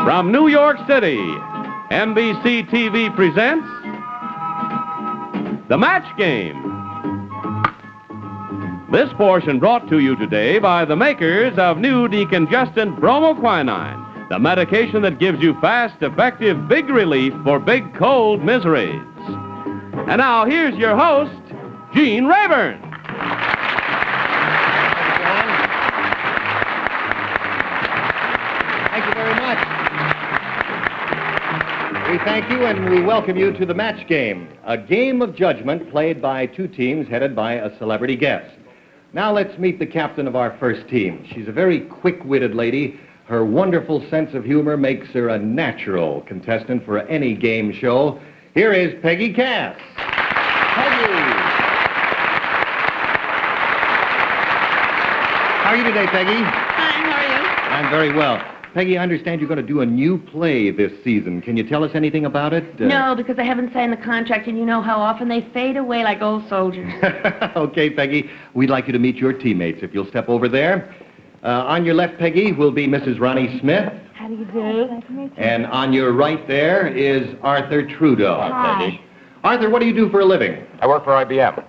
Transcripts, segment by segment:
From New York City, NBC-TV presents The Match Game. This portion brought to you today by the makers of new decongestant bromoquinine, the medication that gives you fast, effective, big relief for big cold miseries. And now, here's your host, Gene Rayburn. Thank you very much. We thank you and we welcome you to the Match Game, a game of judgment played by two teams headed by a celebrity guest. Now let's meet the captain of our first team. She's a very quick-witted lady. Her wonderful sense of humor makes her a natural contestant for any game show. Here is Peggy Cass. Peggy. How are you today, Peggy? Fine, how are you? I'm very well. Peggy, I understand you're going to do a new play this season. Can you tell us anything about it? No, because I haven't signed the contract, and you know how often they fade away like old soldiers. Okay, Peggy. We'd like you to meet your teammates, if you'll step over there. On your left, Peggy, will be Mrs. Ronni Smith. How do you do? And on your right there is Arthur Trudeau. Hi. Arthur, what do you do for a living? I work for IBM.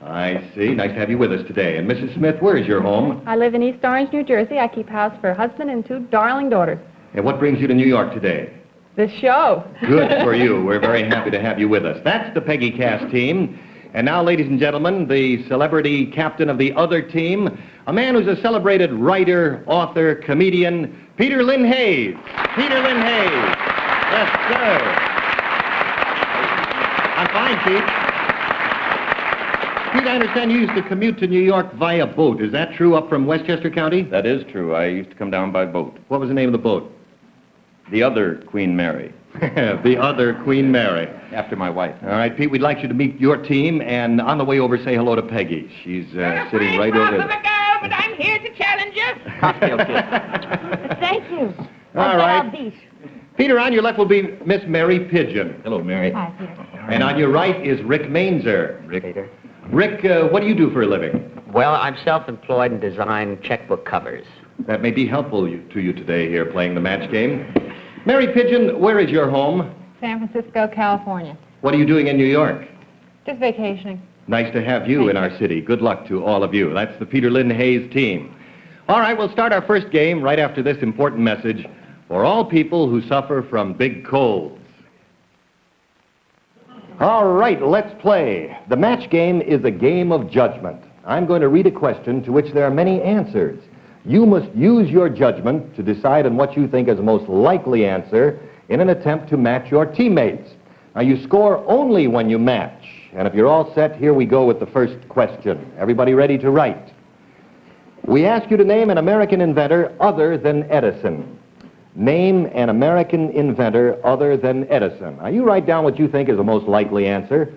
I see. Nice to have you with us today. And Mrs. Smith, where is your home? I live in East Orange, New Jersey. I keep house for a husband and two darling daughters. And what brings you to New York today? This show. Good for you. We're very happy to have you with us. That's the Peggy Cass team. And now, ladies and gentlemen, the celebrity captain of the other team, a man who's a celebrated writer, author, comedian, Peter Lynn Hayes. Peter Lynn Hayes. Yes, sir. I'm fine, Pete. Pete, I understand you used to commute to New York via boat. Is that true, up from Westchester County? That is true. I used to come down by boat. What was the name of the boat? The other Queen Mary. The other Queen Mary. After my wife. All right, Pete, we'd like you to meet your team, and on the way over, say hello to Peggy. She's sitting right over there. But I'm here to challenge you. Cocktail kiss. Thank you. All right. Peter, on your left will be Miss Mary Pidgeon. Hello, Mary. Hi, Peter. And on your right is Rick Mainzer. Rick. Rick, what do you do for a living? Well, I'm self-employed and design checkbook covers. That may be helpful to you today here playing the match game. Mary Pidgeon, where is your home? San Francisco, California. What are you doing in New York? Just vacationing. Nice to have you in our city. Good luck to all of you. That's the Peter Lynn Hayes team. All right, we'll start our first game right after this important message for all people who suffer from big colds. All right, let's play. The match game is a game of judgment. I'm going to read a question to which there are many answers. You must use your judgment to decide on what you think is the most likely answer in an attempt to match your teammates. Now, you score only when you match. And if you're all set, here we go with the first question. Everybody ready to write? We ask you to name an American inventor other than Edison. Name an American inventor other than Edison. Now, you write down what you think is the most likely answer.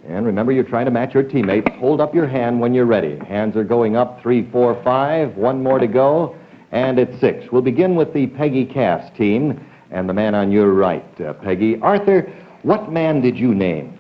And remember, you're trying to match your teammates. Hold up your hand when you're ready. Hands are going up, 3, 4, 5. One more to go, and it's 6. We'll begin with the Peggy Cass team and the man on your right, Peggy. Arthur, what man did you name?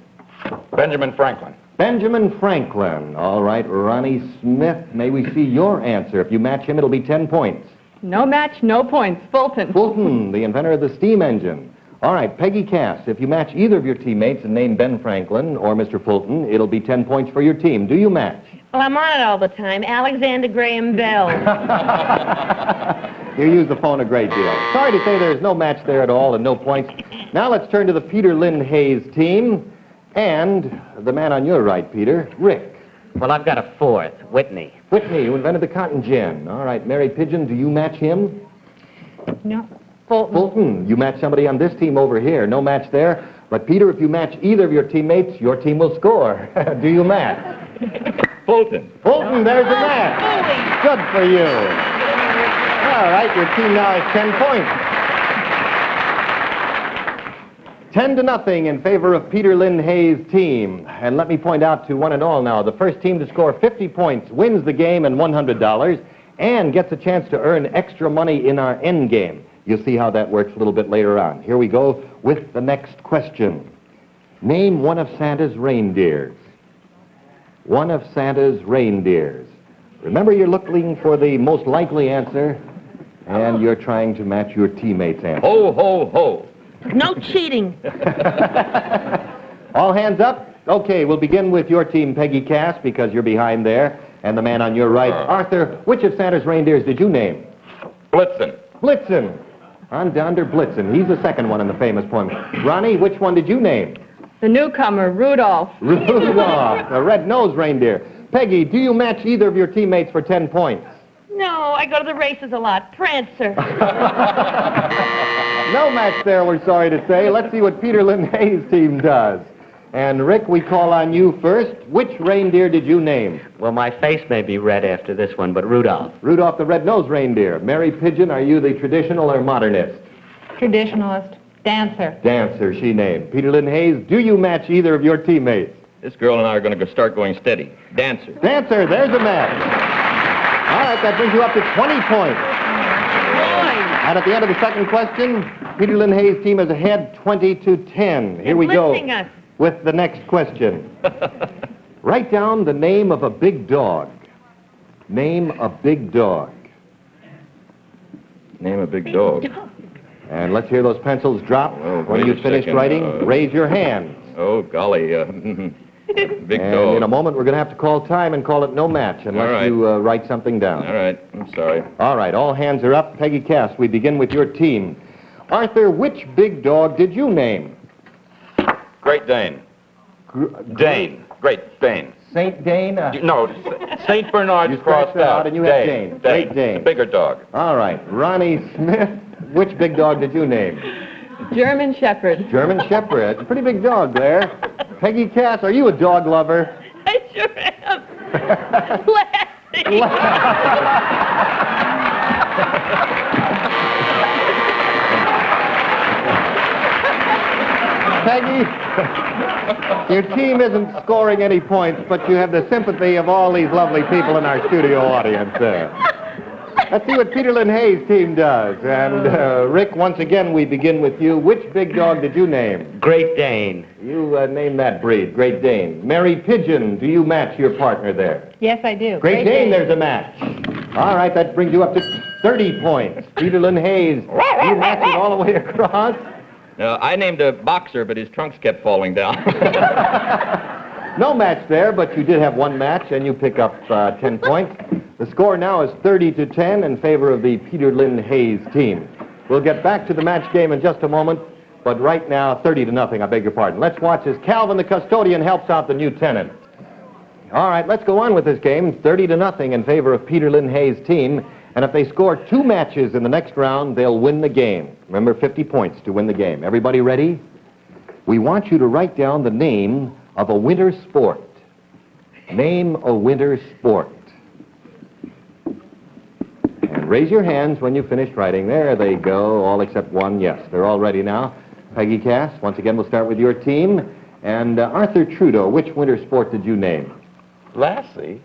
Benjamin Franklin. Benjamin Franklin. All right, Ronni Smith, may we see your answer? If you match him, it'll be 10 points. No match, no points. Fulton. Fulton, the inventor of the steam engine. All right, Peggy Cass, if you match either of your teammates and name Ben Franklin or Mr. Fulton, it'll be 10 points for your team. Do you match? Well, I'm on it all the time. Alexander Graham Bell. You use the phone a great deal. Sorry to say there's no match there at all and no points. Now let's turn to the Peter Lynn Hayes team and the man on your right, Peter, Rick. Well, I've got a fourth, Whitney. Whitney, who invented the cotton gin. All right, Mary Pidgeon, do you match him? No. Fulton. Fulton, you match somebody on this team over here. No match there. But, Peter, if you match either of your teammates, your team will score. Do you match? Fulton. Fulton, there's the match. Good for you. All right, your team now has 10 points. 10-0 in favor of Peter Lynn Hayes' team. And let me point out to one and all now, the first team to score 50 points wins the game and $100 and gets a chance to earn extra money in our end game. You'll see how that works a little bit later on. Here we go with the next question. Name one of Santa's reindeers. One of Santa's reindeers. Remember, you're looking for the most likely answer. And you're trying to match your teammates' answer. Ho, ho, ho. No cheating. All hands up? Okay, we'll begin with your team, Peggy Cass, because you're behind there. And the man on your right, Arthur, which of Santa's reindeers did you name? Blitzen. Blitzen. Under Blitzen. He's the second one in the famous poem. Ronni, which one did you name? The newcomer, Rudolph. Rudolph, the red-nosed reindeer. Peggy, do you match either of your teammates for 10 points? No, I go to the races a lot. Prancer. No match there, we're sorry to say. Let's see what Peter Lynn Hayes' team does. And Rick, we call on you first. Which reindeer did you name? Well, my face may be red after this one, but Rudolph. Rudolph the red-nosed reindeer. Mary Pidgeon, are you the traditional or modernist? Traditionalist. Dancer. Dancer, she named. Peter Lynn Hayes, do you match either of your teammates? This girl and I are going to start going steady. Dancer. Dancer, there's a match. All right, that brings you up to 20 points. And at the end of the second question, Peter Lynn Hayes' team is ahead 20-10. Here we go Us. with the next question. Write down the name of a big dog. Name a big dog. Name a big dog. And let's hear those pencils drop. Oh, When wait you've a finished second. writing, raise your hands. Oh, golly. Big And dog. in a moment, we're going to have to call time and call it no match unless All right. you write something down. All right. I'm sorry. All right, all hands are up. Peggy Cass, we begin with your team. Arthur, which big dog did you name? Great Dane. Dane. Great Dane. Saint Dane? No, St. Bernard's You scratched crossed that out out. and you had Dane. Great Dane. The bigger dog. All right, Ronnie Smith, which big dog did you name? German Shepherd. German Shepherd. That's a pretty big dog there. Peggy Cass, are you a dog lover? I sure am. Lassie. Peggy, your team isn't scoring any points, but you have the sympathy of all these lovely people in our studio audience there. Let's see what Peter Lynn Hayes' team does. And, Rick, once again, we begin with you. Which big dog did you name? Great Dane. You named that breed, Great Dane. Mary Pidgeon, do you match your partner there? Yes, I do. Great Dane, there's a match. All right, that brings you up to 30 points. Peter Lynn Hayes, you match it all the way across. I named a boxer, but his trunks kept falling down. No match there, but you did have one match, and you pick up 10 points. The score now is 30-10 in favor of the Peter Lynn Hayes team. We'll get back to the match game in just a moment, but right now, 30-0, I beg your pardon. Let's watch as Calvin, the custodian, helps out the new tenant. All right, let's go on with this game. 30-0 in favor of Peter Lynn Hayes' team. And if they score 2 matches in the next round, they'll win the game. Remember, 50 points to win the game. Everybody ready? We want you to write down the name of a winter sport. Name a winter sport. And raise your hands when you finish writing. There they go, all except one. Yes, they're all ready now. Peggy Cass, once again, we'll start with your team. And Arthur Trudeau, which winter sport did you name? Lassie.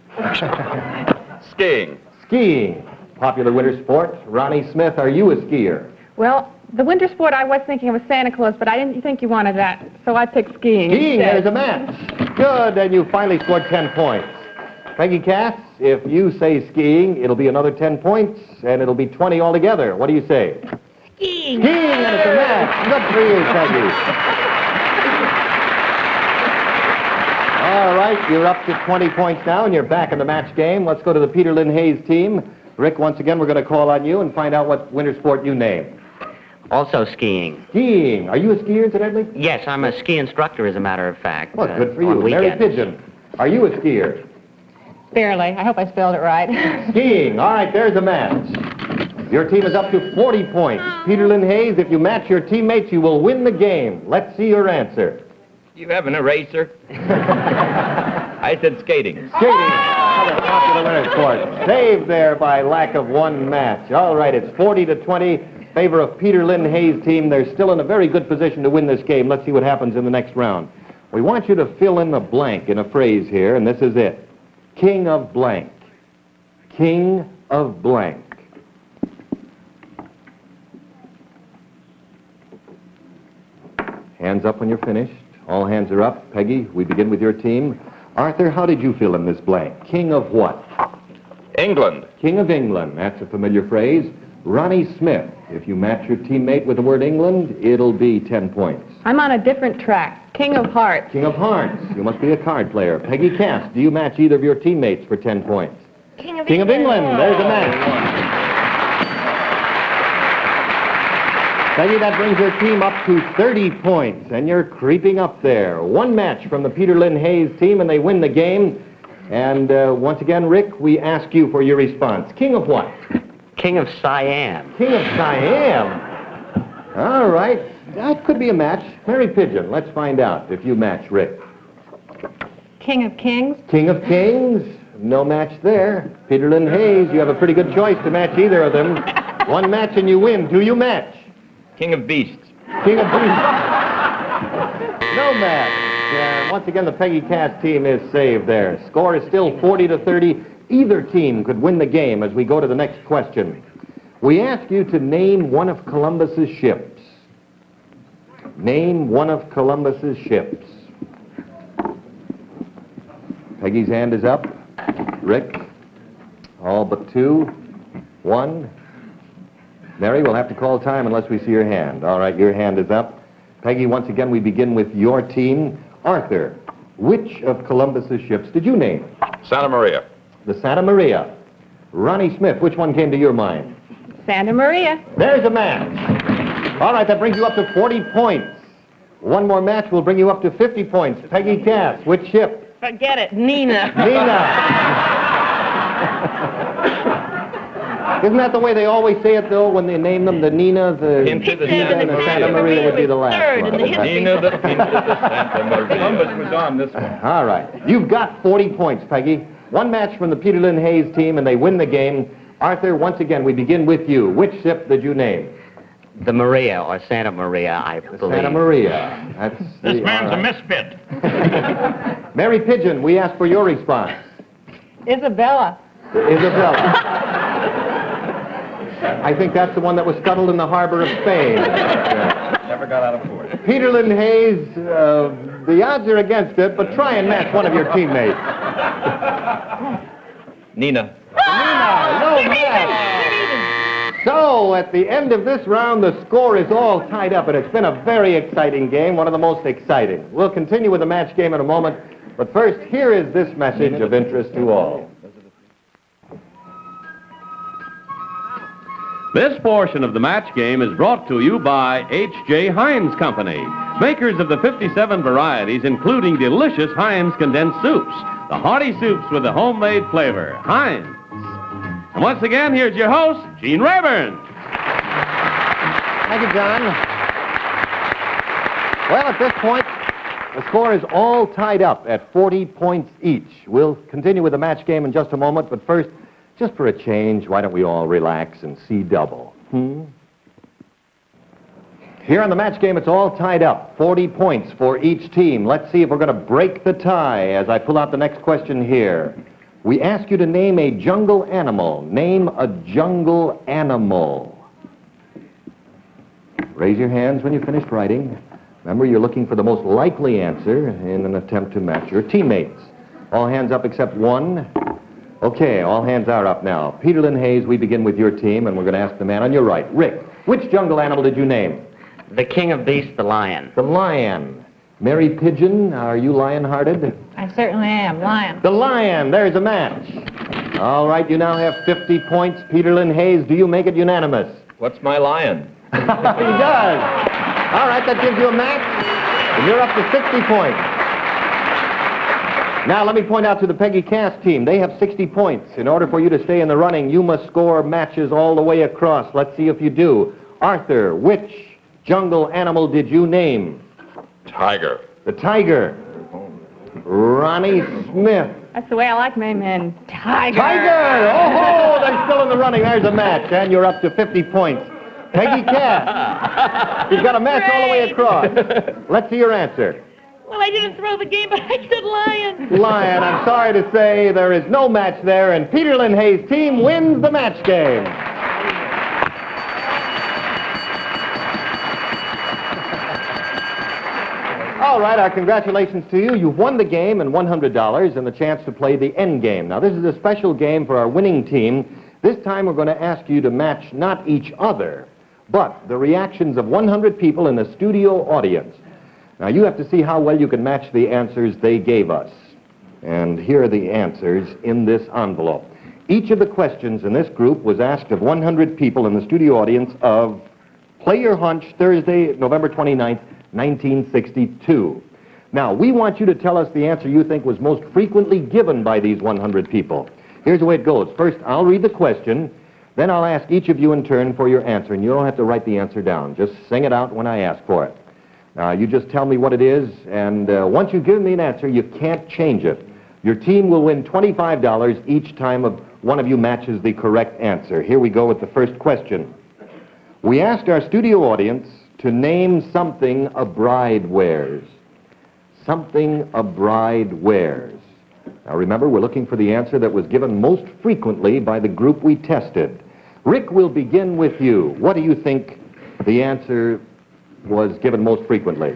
Skiing. Skiing. Popular winter sport. Ronnie Smith, are you a skier? Well, the winter sport I was thinking of was Santa Claus, but I didn't think you wanted that, so I picked skiing. Skiing, instead. there's a match. Good, and you finally scored 10 points. Peggy Cass, if you say skiing, it'll be another 10 points, and it'll be 20 altogether. What do you say? Skiing. Skiing, and it's a match. Good for you, Peggy. All right, you're up to 20 points now, and you're back in the match game. Let's go to the Peter Lynn Hayes team. Rick, once again, we're going to call on you and find out what winter sport you name. Also skiing. Skiing. Are you a skier, incidentally? Yes, I'm a ski instructor, as a matter of fact. Well, good for you. on Mary weekends. Pidgeon, are you a skier? Barely. I hope I spelled it right. Skiing. All right, there's a match. Your team is up to 40 points. Peter Lynn Hayes, if you match your teammates, you will win the game. Let's see your answer. You have an eraser? I said skating. Skating. Another popular winter sport. Saved there by lack of one match. All right, it's 40-20. Favor of Peter Lynn Hayes' team. They're still in a very good position to win this game. Let's see what happens in the next round. We want you to fill in the blank in a phrase here, and this is it. King of blank. King of blank. Hands up when you're finished. All hands are up. Peggy, we begin with your team. Arthur, how did you fill in this blank? King of what? England. King of England. That's a familiar phrase. Ronnie Smith, if you match your teammate with the word England, it'll be 10 points. I'm on a different track. King of Hearts. King of Hearts, you must be a card player. Peggy Cass, do you match either of your teammates for 10 points? King of King of England, there's a match. Peggy, that brings your team up to 30 points, and you're creeping up there. One match from the Peter Lynn Hayes team, and they win the game. And once again, Rick, we ask you for your response. King of what? King of Siam. King of Siam. All right. That could be a match. Mary Pidgeon, let's find out if you match Rick. King of Kings. King of Kings. No match there. Peter Lynn Hayes, you have a pretty good choice to match either of them. One match and you win. Do you match? King of Beasts. King of Beasts. No match. Once again, the Peggy Cass team is saved there. Score is still 40-30. Either team could win the game as we go to the next question. We ask you to name one of Columbus's ships. Name one of Columbus's ships. Peggy's hand is up. Rick, all but 2. 1. Mary, we'll have to call time unless we see your hand. All right, your hand is up. Peggy, once again, we begin with your team. Arthur, which of Columbus's ships did you name? Santa Maria. The Santa Maria. Ronnie Smith, which one came to your mind? Santa Maria. There's a match. All right, that brings you up to 40 points. One more match will bring you up to 50 points. Peggy Cass, which ship? Forget it, Nina. Nina. Isn't that the way they always say it, though, when they name them? The Nina, the Into the Nina, Santa and the Maria. Santa Maria would be the last Third one. in the history. Nina the Santa Maria. Columbus was on this one. All right. You've got 40 points, Peggy. One match from the Peter Lynn Hayes team, and they win the game. Arthur, once again, we begin with you. Which ship did you name? The Maria, or Santa Maria, I believe. Santa Maria. That's This the, man's all a right. misfit. Mary Pidgeon, we ask for your response. Isabella. Isabella. I think that's the one that was scuttled in the harbor of Spain. Never got out of port. Peter Lynn Hayes, the odds are against it, but try and match one of your teammates. Nina. Nina, no match. So, at the end of this round, the score is all tied up, and it's been a very exciting game, one of the most exciting. We'll continue with the match game in a moment, but first, here is this message of interest to all. This portion of the match game is brought to you by H.J. Heinz Company, makers of the 57 varieties, including delicious Heinz condensed soups, the hearty soups with the homemade flavor, Heinz. And once again, here's your host, Gene Rayburn. Thank you, John. Well, at this point, the score is all tied up at 40 points each. We'll continue with the match game in just a moment, but first, just for a change, why don't we all relax and see double? Here on the match game, it's all tied up. 40 points for each team. Let's see if we're going to break the tie as I pull out the next question here. We ask you to name a jungle animal. Name a jungle animal. Raise your hands when you've finished writing. Remember, you're looking for the most likely answer in an attempt to match your teammates. All hands up except one. Okay, all hands are up now. Peter Lynn Hayes, we begin with your team, and we're going to ask the man on your right. Rick, which jungle animal did you name? The King of Beasts, the lion. The lion. Mary Pidgeon, are you lion-hearted? I certainly am. Lion. The lion. There's a match. All right, you now have 50 points. Peter Lynn Hayes, do you make it unanimous? What's my lion? He does. All right, that gives you a match, and you're up to 60 points. Now, let me point out to the Peggy Cass team. They have 60 points. In order for you to stay in the running, you must score matches all the way across. Let's see if you do. Arthur, which jungle animal did you name? Tiger. The tiger. Ronnie Smith. That's the way I like my men. Tiger. Tiger! Oh, they're still in the running. There's a match, and you're up to 50 points. Peggy Cass. You've got a match all the way across. Let's see your answer. Well, I didn't throw the game, but I said lion. Lion, I'm sorry to say there is no match there, and Peter Lynn Hayes' team wins the match game. All right, our congratulations to you. You've won the game and $100 and the chance to play the end game. Now, this is a special game for our winning team. This time we're going to ask you to match not each other, but the reactions of 100 people in the studio audience. Now, you have to see how well you can match the answers they gave us. And here are the answers in this envelope. Each of the questions in this group was asked of 100 people in the studio audience of Play Your Hunch, Thursday, November 29th, 1962. Now, we want you to tell us the answer you think was most frequently given by these 100 people. Here's the way it goes. First, I'll read the question, then I'll ask each of you in turn for your answer, and you don't have to write the answer down. Just sing it out when I ask for it. Now, you just tell me what it is, and once you give me an answer, you can't change it. Your team will win $25 each time one of you matches the correct answer. Here we go with the first question. We asked our studio audience to name something a bride wears. Something a bride wears. Now remember, we're looking for the answer that was given most frequently by the group we tested. Rick, we'll begin with you. What do you think the answer was given most frequently?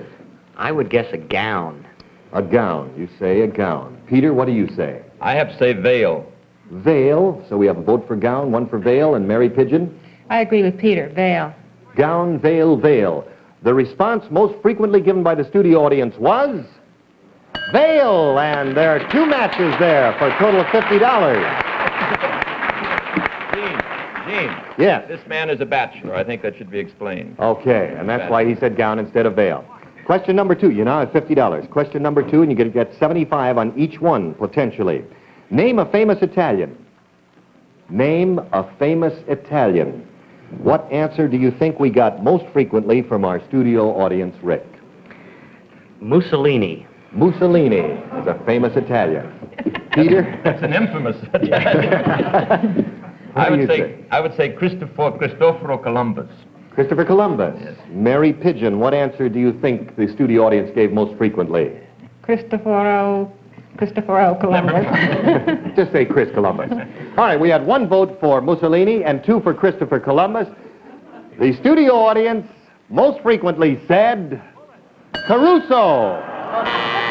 I would guess a gown. A gown. You say a gown. Peter, what do you say? I have to say veil. Veil. So we have a vote for gown, one for veil, and Mary Pidgeon? I agree with Peter. Veil. Gown, veil, veil. The response most frequently given by the studio audience was veil, and there are two matches there for a total of $50. Gene. Yes. This man is a bachelor. I think that should be explained. Okay, and that's why he said gown instead of veil. Question number 2. You now have $50. Question number 2, and you get 75 on each one, potentially. Name a famous Italian. Name a famous Italian. What answer do you think we got most frequently from our studio audience, Rick? Mussolini. Mussolini is a famous Italian. Peter? That's an infamous Italian. I would say Cristoforo Columbus. Christopher Columbus. Yes. Mary Pidgeon, what answer do you think the studio audience gave most frequently? Cristoforo Columbus. Just say Chris Columbus. All right, we had one vote for Mussolini and 2 for Christopher Columbus. The studio audience most frequently said Caruso.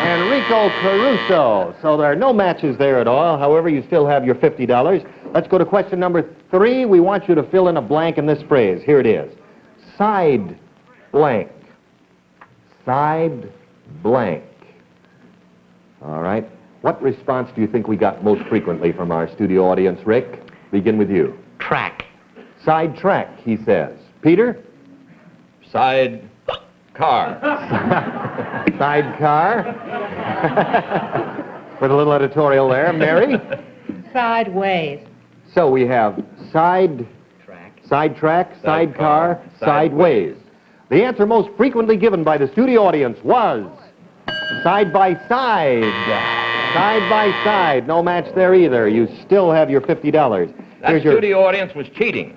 Enrico Caruso. So there are no matches there at all. However, you still have your $50. Let's go to question number 3. We want you to fill in a blank in this phrase. Here it is. Side blank. Side blank. All right. What response do you think we got most frequently from our studio audience, Rick? Begin with you. Track. Side track, he says. Peter? Side car. Side car. With a little editorial there. Mary? Sideways. So we have side track, sidecar, sideways. The answer most frequently given by the studio audience was side by side. Side by side. No match there either. You still have your $50. That studio audience was cheating.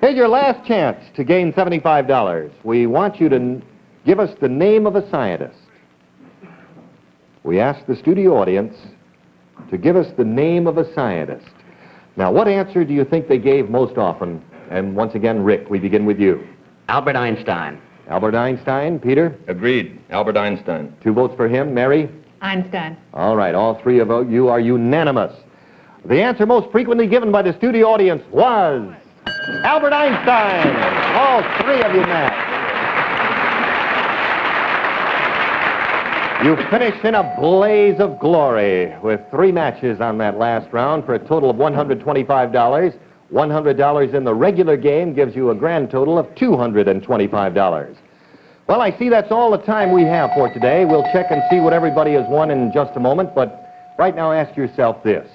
Here's your last chance to gain $75. We want you to give us the name of a scientist. We asked the studio audience to give us the name of a scientist. Now, what answer do you think they gave most often? And once again, Rick, we begin with you. Albert Einstein. Albert Einstein. Peter? Agreed. Albert Einstein. 2 votes for him. Mary? Einstein. All right, all 3 of you are unanimous. The answer most frequently given by the studio audience was Albert Einstein. All 3 of you matched. You finished in a blaze of glory with 3 matches on that last round for a total of $125. $100 in the regular game gives you a grand total of $225. Well, I see that's all the time we have for today. We'll check and see what everybody has won in just a moment, but right now ask yourself this.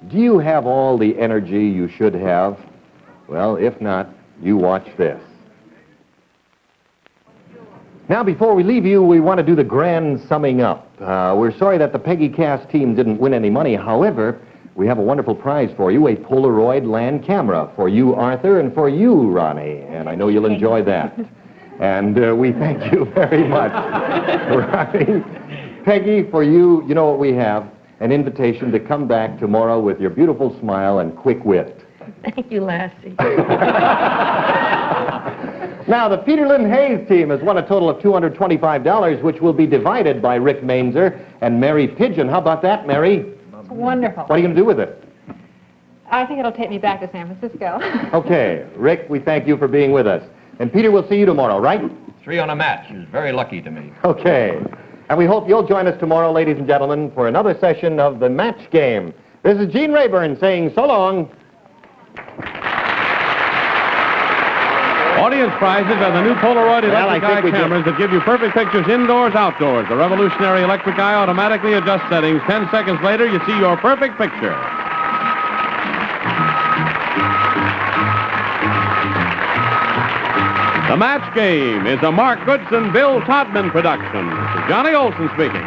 Do you have all the energy you should have? Well, if not, you watch this. Now, before we leave you, we want to do the grand summing up. We're sorry that the Peggy Cass team didn't win any money. However, we have a wonderful prize for you, a Polaroid land camera for you, Arthur, and for you, Ronni. And I know you'll enjoy that. And we thank you very much, Ronni. Peggy, for you, you know what we have? An invitation to come back tomorrow with your beautiful smile and quick wit. Thank you, Lassie. Now, the Peter Lynn Hayes team has won a total of $225, which will be divided by Rick Mainzer and Mary Pidgeon. How about that, Mary? Wonderful. What are you going to do with it? I think it'll take me back to San Francisco. Okay, Rick, we thank you for being with us. And Peter, we'll see you tomorrow, right? 3 on a match is very lucky to me. Okay. And we hope you'll join us tomorrow, ladies and gentlemen, for another session of The Match Game. This is Gene Rayburn saying so long. Audience prizes are the new Polaroid Well, I electric think eye we cameras that give you perfect pictures indoors, outdoors. The revolutionary electric eye automatically adjusts settings. 10 seconds later, you see your perfect picture. The Match Game is a Mark Goodson, Bill Todman production. This is Johnny Olson speaking.